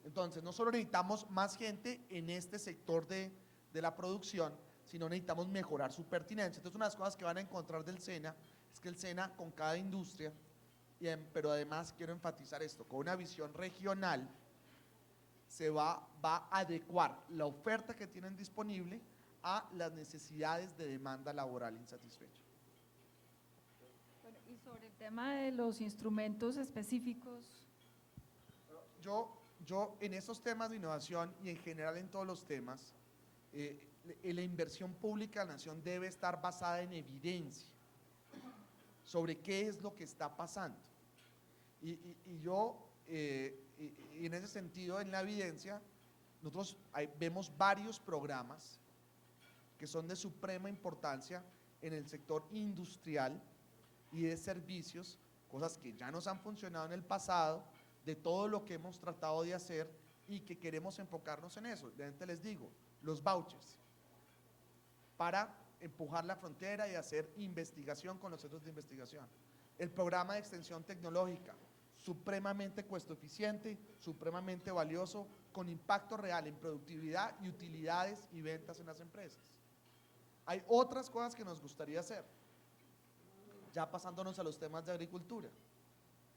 Entonces, no solo necesitamos más gente en este sector de la producción, sino necesitamos mejorar su pertinencia. Entonces, una de las cosas que van a encontrar del SENA es que el SENA con cada industria, pero además quiero enfatizar esto, con una visión regional, se va a adecuar la oferta que tienen disponible a las necesidades de demanda laboral insatisfecha. Bueno, y sobre el tema de los instrumentos específicos. Yo en esos temas de innovación y en general en todos los temas, la inversión pública de la nación debe estar basada en evidencia sobre qué es lo que está pasando. Y yo y en ese sentido, en la evidencia, nosotros vemos varios programas que son de suprema importancia en el sector industrial y de servicios, cosas que ya nos han funcionado en el pasado, de todo lo que hemos tratado de hacer y que queremos enfocarnos en eso. De repente les digo, los vouchers, para empujar la frontera y hacer investigación con los centros de investigación. El programa de extensión tecnológica, supremamente costo eficiente, supremamente valioso, con impacto real en productividad y utilidades y ventas en las empresas. Hay otras cosas que nos gustaría hacer, ya pasándonos a los temas de agricultura,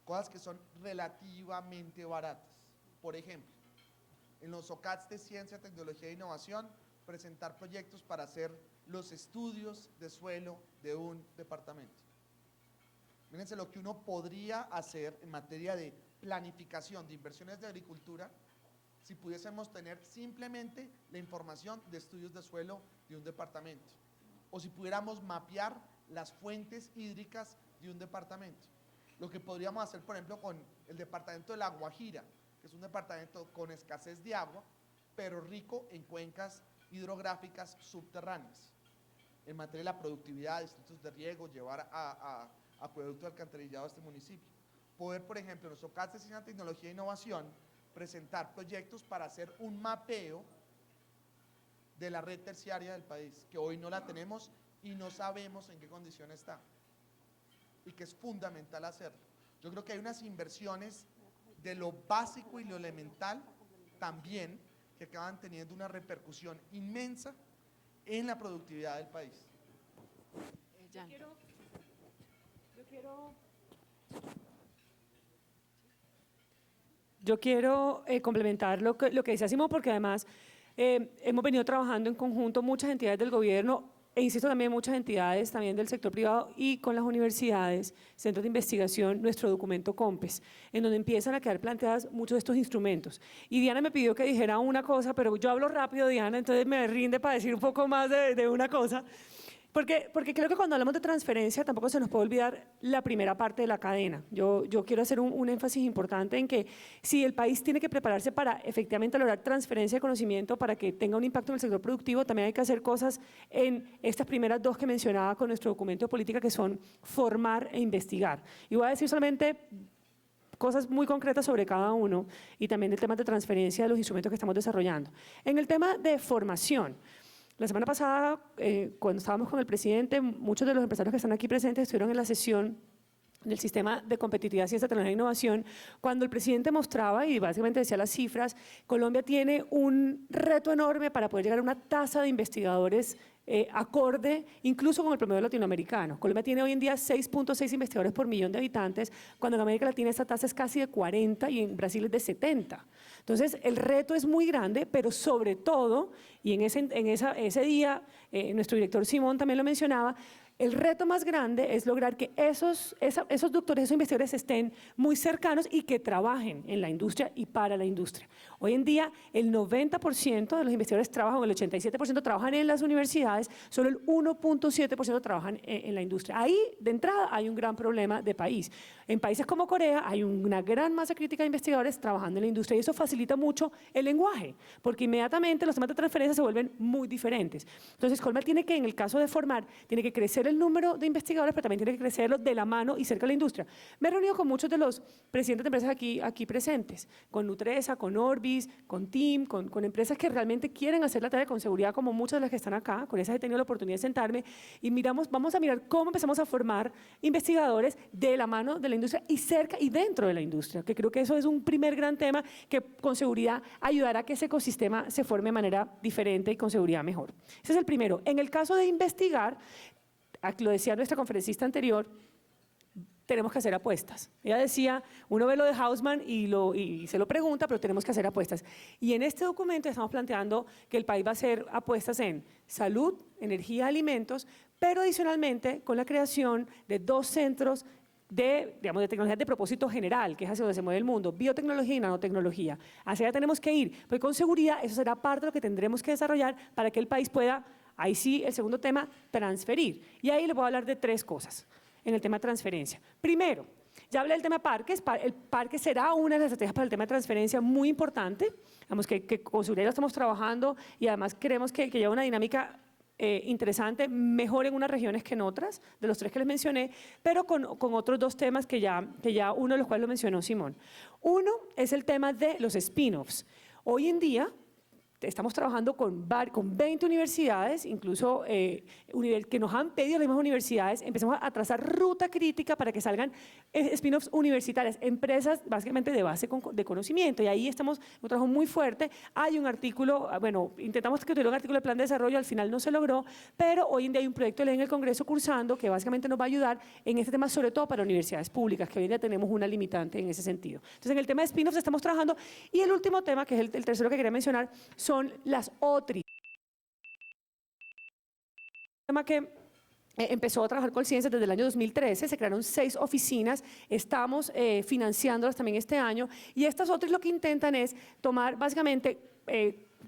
cosas que son relativamente baratas. Por ejemplo, en los OCADs de Ciencia, Tecnología e Innovación, presentar proyectos para hacer los estudios de suelo de un departamento. Fíjense lo que uno podría hacer en materia de planificación de inversiones de agricultura si pudiésemos tener simplemente la información de estudios de suelo de un departamento, o si pudiéramos mapear las fuentes hídricas de un departamento. Lo que podríamos hacer, por ejemplo, con el departamento de La Guajira, que es un departamento con escasez de agua, pero rico en cuencas hidrográficas subterráneas, en materia de la productividad, distritos de riego, llevar a acueducto de alcantarillado a este municipio. Poder, por ejemplo, en los OCADs de Ciencia, Tecnología e Innovación, presentar proyectos para hacer un mapeo de la red terciaria del país, que hoy no la tenemos y no sabemos en qué condición está, y que es fundamental hacerlo. Yo creo que hay unas inversiones de lo básico y lo elemental también que acaban teniendo una repercusión inmensa en la productividad del país. Yo quiero complementar lo que decía Simón, porque además hemos venido trabajando en conjunto muchas entidades del gobierno, e insisto también muchas entidades también del sector privado y con las universidades, centros de investigación, nuestro documento COMPES, en donde empiezan a quedar planteadas muchos de estos instrumentos. Y Diana me pidió que dijera una cosa, pero yo hablo rápido, Diana, entonces me rinde para decir un poco más de una cosa. Porque creo que cuando hablamos de transferencia tampoco se nos puede olvidar la primera parte de la cadena. Yo quiero hacer un énfasis importante en que si el país tiene que prepararse para efectivamente lograr transferencia de conocimiento para que tenga un impacto en el sector productivo, también hay que hacer cosas en estas primeras dos que mencionaba con nuestro documento de política, que son formar e investigar. Y voy a decir solamente cosas muy concretas sobre cada uno y también el tema de transferencia de los instrumentos que estamos desarrollando. En el tema de formación, la semana pasada, cuando estábamos con el presidente, muchos de los empresarios que están aquí presentes estuvieron en la sesión del Sistema de Competitividad, Ciencia, Tecnología e Innovación, cuando el presidente mostraba y básicamente decía las cifras. Colombia tiene un reto enorme para poder llegar a una tasa de investigadores acorde incluso con el promedio latinoamericano. Colombia tiene hoy en día 6.6 investigadores por millón de habitantes, cuando en América Latina esta tasa es casi de 40 y en Brasil es de 70. Entonces, el reto es muy grande, pero sobre todo, y en ese día, nuestro director Simón también lo mencionaba, el reto más grande es lograr que esos doctores, esos investigadores estén muy cercanos y que trabajen en la industria y para la industria. Hoy en día, el 90% de los investigadores trabajan, el 87% trabajan en las universidades, solo el 1.7% trabajan en la industria. Ahí, de entrada, hay un gran problema de país. En países como Corea hay una gran masa crítica de investigadores trabajando en la industria y eso facilita mucho el lenguaje, porque inmediatamente los temas de transferencia se vuelven muy diferentes. Entonces, Colmar tiene que, en el caso de formar, tiene que crecer el número de investigadores, pero también tiene que crecerlo de la mano y cerca de la industria. Me he reunido con muchos de los presidentes de empresas aquí presentes, con Nutresa, con Orbis, con TIM, con empresas que realmente quieren hacer la tarea con seguridad, como muchas de las que están acá. Con esas he tenido la oportunidad de sentarme y vamos a mirar cómo empezamos a formar investigadores de la mano de la industria y cerca y dentro de la industria, que creo que eso es un primer gran tema que con seguridad ayudará a que ese ecosistema se forme de manera diferente y con seguridad mejor. Ese es el primero. En el caso de investigar, lo decía nuestra conferencista anterior, tenemos que hacer apuestas. Ella decía, uno ve lo de Hausman y se lo pregunta, pero tenemos que hacer apuestas. Y en este documento estamos planteando que el país va a hacer apuestas en salud, energía, alimentos, pero adicionalmente con la creación de 2 centros de tecnología de propósito general, que es hacia donde se mueve el mundo, biotecnología y nanotecnología. Hacia allá tenemos que ir, porque con seguridad eso será parte de lo que tendremos que desarrollar para que el país pueda, ahí sí, el segundo tema, transferir. Y ahí les voy a hablar de 3 cosas. en el tema de transferencia. Primero, ya hablé del tema parques, el parque será una de las estrategias para el tema de transferencia muy importante, digamos que con seguridad estamos trabajando y además queremos que lleve una dinámica interesante, mejor en unas regiones que en otras, de los tres que les mencioné, pero con otros dos temas que ya uno de los cuales lo mencionó Simón. Uno es el tema de los spin-offs. Hoy en día estamos trabajando con 20 universidades, incluso que nos han pedido las mismas universidades, empezamos a trazar ruta crítica para que salgan spin-offs universitarias, empresas básicamente de base de conocimiento, y ahí estamos en un trabajo muy fuerte. Hay un artículo, bueno, intentamos que tuviera un artículo de plan de desarrollo, al final no se logró, pero hoy en día hay un proyecto de ley en el Congreso cursando que básicamente nos va a ayudar en este tema, sobre todo para universidades públicas, que hoy en día tenemos una limitante en ese sentido. Entonces, en el tema de spin-offs estamos trabajando, y el último tema, que es el tercero que quería mencionar, son las OTRI. Un tema que empezó a trabajar con Ciencias desde el año 2013, se crearon 6 oficinas, estamos financiándolas también este año, y estas OTRIs lo que intentan es tomar básicamente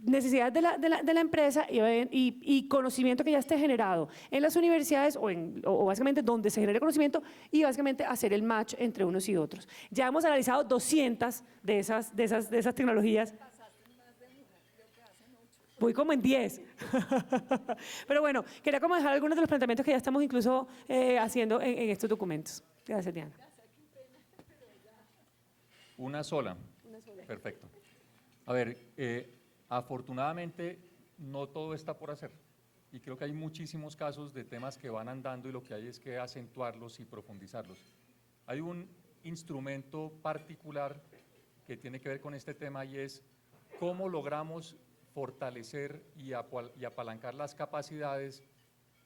necesidades de la empresa y conocimiento que ya esté generado en las universidades o básicamente donde se genere conocimiento, y básicamente hacer el match entre unos y otros. Ya hemos analizado 200 de esas tecnologías. Voy como en 10. Pero bueno, quería como dejar algunos de los planteamientos que ya estamos incluso haciendo en estos documentos. Gracias, Diana. Una sola. Perfecto. A ver, afortunadamente no todo está por hacer, y creo que hay muchísimos casos de temas que van andando y lo que hay es que acentuarlos y profundizarlos. Hay un instrumento particular que tiene que ver con este tema, y es cómo logramos fortalecer y apalancar las capacidades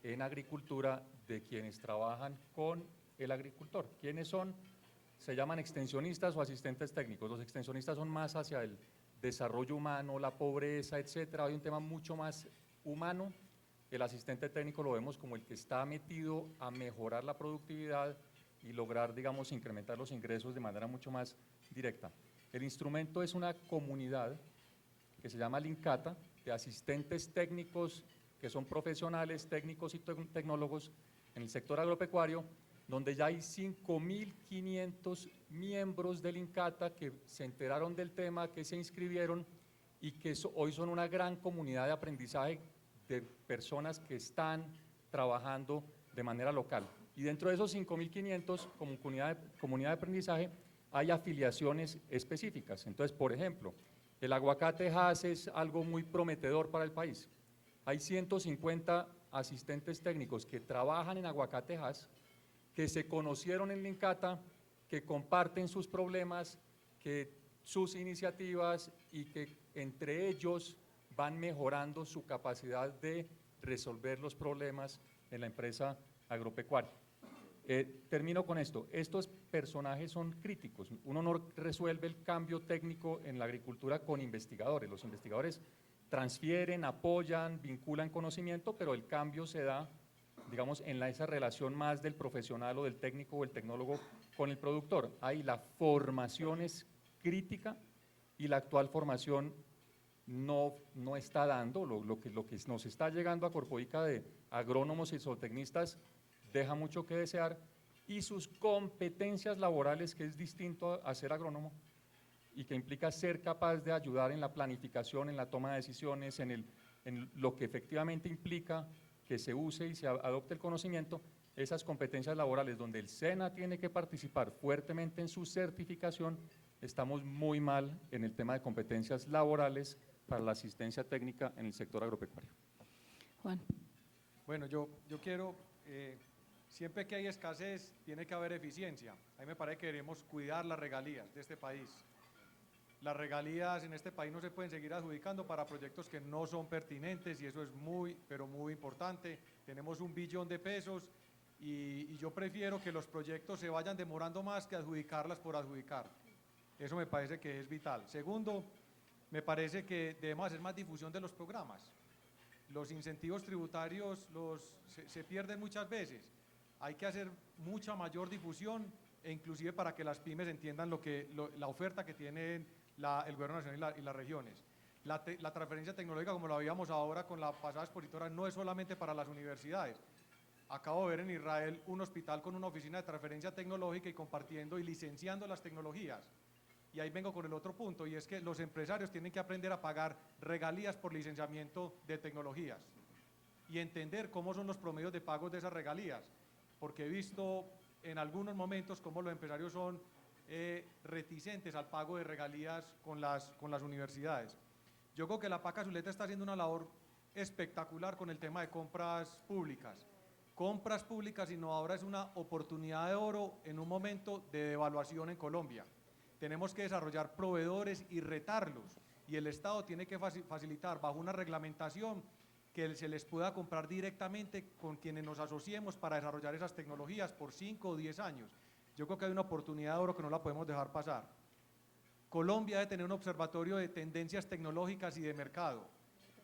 en agricultura de quienes trabajan con el agricultor. ¿Quiénes son? Se llaman extensionistas o asistentes técnicos. Los extensionistas son más hacia el desarrollo humano, la pobreza, etcétera. Hay un tema mucho más humano. El asistente técnico lo vemos como el que está metido a mejorar la productividad y lograr, digamos, incrementar los ingresos de manera mucho más directa. El instrumento es una comunidad que se llama Lincata, de asistentes técnicos que son profesionales, técnicos y tecnólogos en el sector agropecuario, donde ya hay 5.500 miembros del Lincata que se enteraron del tema, que se inscribieron y que hoy son una gran comunidad de aprendizaje de personas que están trabajando de manera local. Y dentro de esos 5.500, como comunidad de aprendizaje, hay afiliaciones específicas. Entonces, por ejemplo, el aguacate Hass es algo muy prometedor para el país. Hay 150 asistentes técnicos que trabajan en aguacate Hass, que se conocieron en Lincata, que comparten sus problemas, que sus iniciativas, y que entre ellos van mejorando su capacidad de resolver los problemas en la empresa agropecuaria. Termino con esto. Estos personajes son críticos. Uno no resuelve el cambio técnico en la agricultura con investigadores. Los investigadores transfieren, apoyan, vinculan conocimiento, pero el cambio se da, digamos, en esa relación más del profesional o del técnico o el tecnólogo con el productor. Ahí la formación es crítica, y la actual formación no está dando, lo que nos está llegando a Corpoica de agrónomos y zootecnistas deja mucho que desear, y sus competencias laborales, que es distinto a ser agrónomo y que implica ser capaz de ayudar en la planificación, en la toma de decisiones, en lo que efectivamente implica que se use y se adopte el conocimiento. Esas competencias laborales donde el SENA tiene que participar fuertemente en su certificación, estamos muy mal en el tema de competencias laborales para la asistencia técnica en el sector agropecuario. Juan. Bueno, yo quiero, siempre que hay escasez, tiene que haber eficiencia. A mí me parece que debemos cuidar las regalías de este país. Las regalías en este país no se pueden seguir adjudicando para proyectos que no son pertinentes, y eso es muy, pero muy importante. Tenemos 1 billón de pesos y yo prefiero que los proyectos se vayan demorando más que adjudicarlas por adjudicar. Eso me parece que es vital. Segundo, me parece que debemos hacer más difusión de los programas. Los incentivos tributarios se pierden muchas veces. Hay que hacer mucha mayor difusión, e inclusive para que las pymes entiendan la oferta que tienen el gobierno nacional y las regiones. La transferencia tecnológica, como lo veíamos ahora con la pasada expositora, no es solamente para las universidades. Acabo de ver en Israel un hospital con una oficina de transferencia tecnológica y compartiendo y licenciando las tecnologías. Y ahí vengo con el otro punto, y es que los empresarios tienen que aprender a pagar regalías por licenciamiento de tecnologías y entender cómo son los promedios de pagos de esas regalías, porque he visto en algunos momentos cómo los empresarios son reticentes al pago de regalías con las universidades. Yo creo que la PAC Zuleta está haciendo una labor espectacular con el tema de compras públicas. Compras públicas innovadoras es una oportunidad de oro en un momento de devaluación en Colombia. Tenemos que desarrollar proveedores y retarlos, y el Estado tiene que facilitar bajo una reglamentación que se les pueda comprar directamente con quienes nos asociemos para desarrollar esas tecnologías por 5 o 10 años. Yo creo que hay una oportunidad de oro que no la podemos dejar pasar. Colombia debe tener un observatorio de tendencias tecnológicas y de mercado.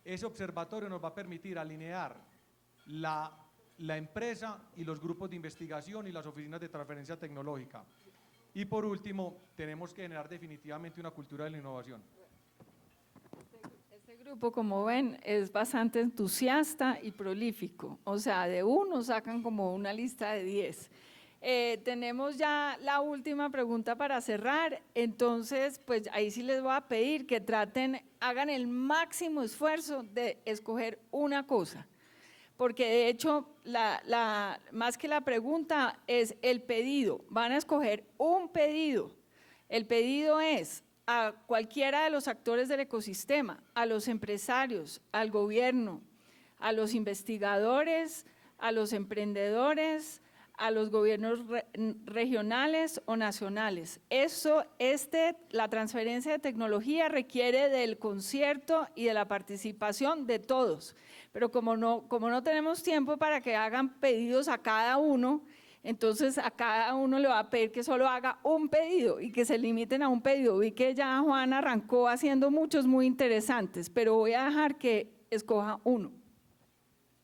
Ese observatorio nos va a permitir alinear la empresa y los grupos de investigación y las oficinas de transferencia tecnológica. Y por último, tenemos que generar definitivamente una cultura de la innovación. Este grupo, como ven, es bastante entusiasta y prolífico, o sea, de uno sacan como una lista de 10. Tenemos ya la última pregunta para cerrar, entonces pues ahí sí les voy a pedir que hagan el máximo esfuerzo de escoger una cosa, porque de hecho más que la pregunta es el pedido, van a escoger un pedido. El pedido es a cualquiera de los actores del ecosistema, a los empresarios, al gobierno, a los investigadores, a los emprendedores, a los gobiernos regionales o nacionales. La transferencia de tecnología requiere del concierto y de la participación de todos, pero como no tenemos tiempo para que hagan pedidos a cada uno, entonces a cada uno le va a pedir que solo haga un pedido y que se limiten a un pedido. Vi que ya Juan arrancó haciendo muchos muy interesantes, pero voy a dejar que escoja uno.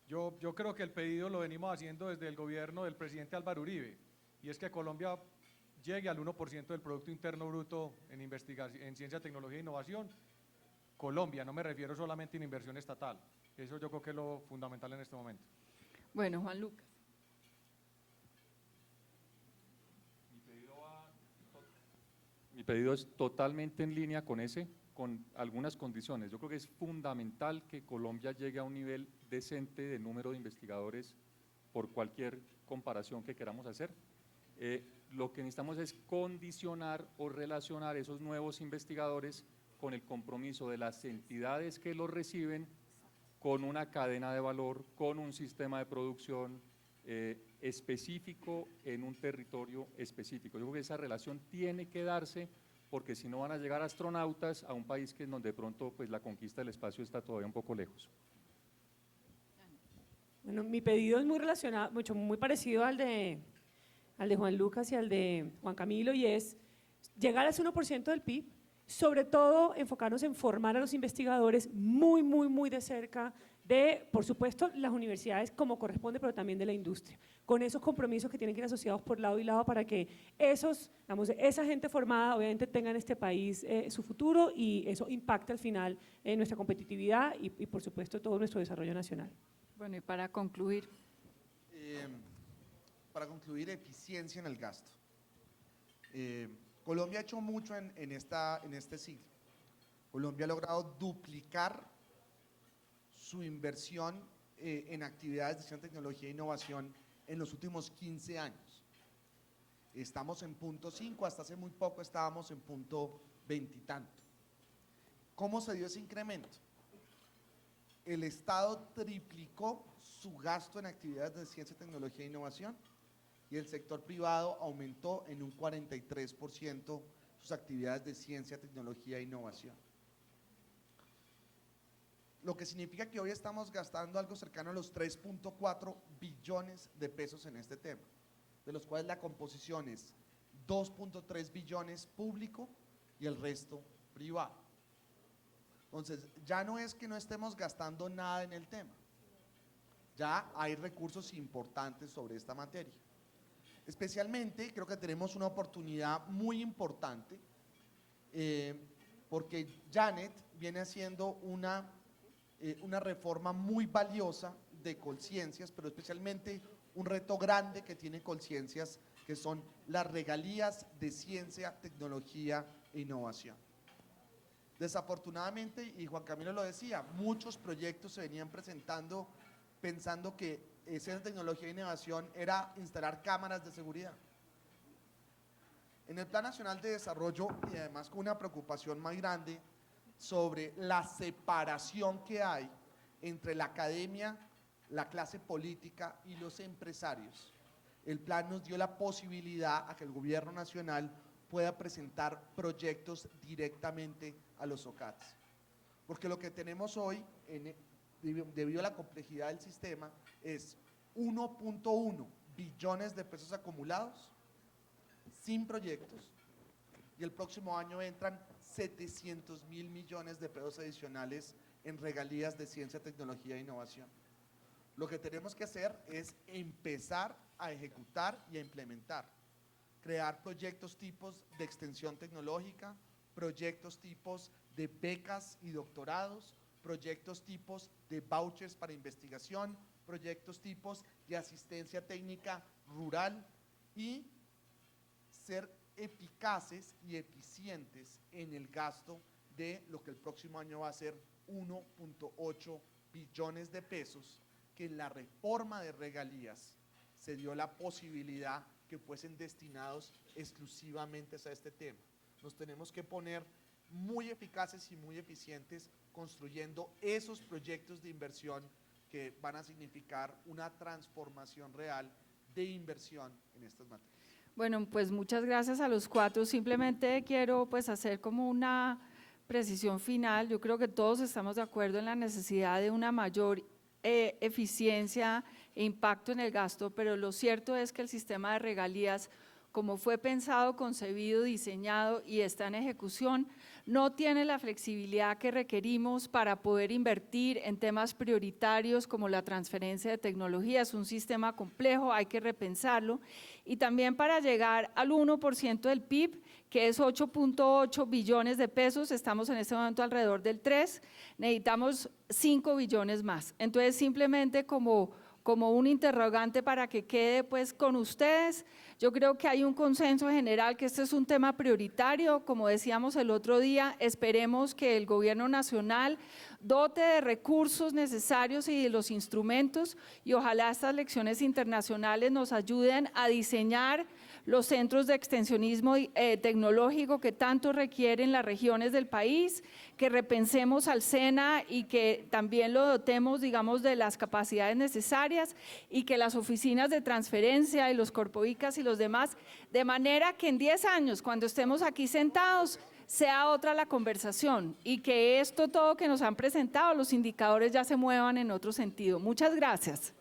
Yo creo que el pedido lo venimos haciendo desde el gobierno del presidente Álvaro Uribe, y es que Colombia llegue al 1% del Producto Interno Bruto en ciencia, tecnología e innovación. Colombia, no me refiero solamente a inversión estatal. Eso yo creo que es lo fundamental en este momento. Bueno, Juan Lucas. Mi pedido es totalmente en línea con con algunas condiciones. Yo creo que es fundamental que Colombia llegue a un nivel decente de número de investigadores por cualquier comparación que queramos hacer. Lo que necesitamos es condicionar o relacionar esos nuevos investigadores con el compromiso de las entidades que los reciben, con una cadena de valor, con un sistema de producción específico en un territorio específico. Yo creo que esa relación tiene que darse, porque si no van a llegar astronautas a un país que en donde de pronto pues, la conquista del espacio está todavía un poco lejos. Bueno, mi pedido es muy relacionado, muy parecido al de Juan Lucas y al de Juan Camilo, y es llegar a ese 1% del PIB, sobre todo enfocarnos en formar a los investigadores muy de cerca de, por supuesto, las universidades como corresponde, pero también de la industria, con esos compromisos que tienen que ir asociados por lado y lado para que esa gente formada obviamente tenga en este país su futuro, y eso impacta al final en nuestra competitividad y por supuesto todo nuestro desarrollo nacional. Bueno, y para concluir. Eficiencia en el gasto. Colombia ha hecho mucho en este siglo. Colombia ha logrado duplicar su inversión en actividades de ciencia, tecnología e innovación en los últimos 15 años. Estamos en punto 5, hasta hace muy poco estábamos en punto 20 y tanto. ¿Cómo se dio ese incremento? El Estado triplicó su gasto en actividades de ciencia, tecnología e innovación, y el sector privado aumentó en un 43% sus actividades de ciencia, tecnología e innovación. Lo que significa que hoy estamos gastando algo cercano a los 3.4 billones de pesos en este tema, de los cuales la composición es 2.3 billones público y el resto privado. Entonces, ya no es que no estemos gastando nada en el tema, ya hay recursos importantes sobre esta materia. Especialmente creo que tenemos una oportunidad muy importante porque Janet viene haciendo una reforma muy valiosa de Colciencias, pero especialmente un reto grande que tiene Colciencias, que son las regalías de ciencia, tecnología e innovación. Desafortunadamente, y Juan Camilo lo decía, muchos proyectos se venían presentando pensando que ciencia, tecnología e innovación era instalar cámaras de seguridad. En el Plan Nacional de Desarrollo, y además con una preocupación más grande sobre la separación que hay entre la academia, la clase política y los empresarios, el plan nos dio la posibilidad a que el gobierno nacional pueda presentar proyectos directamente a los OCATs. Porque lo que tenemos hoy, debido a la complejidad del sistema, es 1.1 billones de pesos acumulados, sin proyectos, y el próximo año entran 700.000 millones de pesos adicionales en regalías de ciencia, tecnología e innovación. Lo que tenemos que hacer es empezar a ejecutar y a implementar, crear proyectos tipos de extensión tecnológica, proyectos tipos de becas y doctorados, proyectos tipos de vouchers para investigación, proyectos tipos de asistencia técnica rural y ser eficaces y eficientes en el gasto de lo que el próximo año va a ser 1.8 billones de pesos, que en la reforma de regalías se dio la posibilidad que fuesen destinados exclusivamente a este tema. Nos tenemos que poner muy eficaces y muy eficientes construyendo esos proyectos de inversión que van a significar una transformación real de inversión en estas materias. Bueno, pues muchas gracias a los cuatro. Simplemente quiero pues hacer como una precisión final. Yo creo que todos estamos de acuerdo en la necesidad de una mayor eficiencia e impacto en el gasto, pero lo cierto es que el sistema de regalías, como fue pensado, concebido, diseñado y está en ejecución, no tiene la flexibilidad que requerimos para poder invertir en temas prioritarios como la transferencia de tecnología. Es un sistema complejo, hay que repensarlo, y también para llegar al 1% del PIB, que es 8.8 billones de pesos, estamos en este momento alrededor del 3, necesitamos 5 billones más. Entonces, simplemente como un interrogante para que quede pues con ustedes. Yo creo que hay un consenso general que este es un tema prioritario, como decíamos el otro día, esperemos que el gobierno nacional dote de recursos necesarios y de los instrumentos, y ojalá estas lecciones internacionales nos ayuden a diseñar los centros de extensionismo tecnológico que tanto requieren las regiones del país, que repensemos al SENA y que también lo dotemos, digamos, de las capacidades necesarias, y que las oficinas de transferencia y los corpovicas y los demás, de manera que en 10 años, cuando estemos aquí sentados, sea otra la conversación, y que esto todo que nos han presentado, los indicadores ya se muevan en otro sentido. Muchas gracias.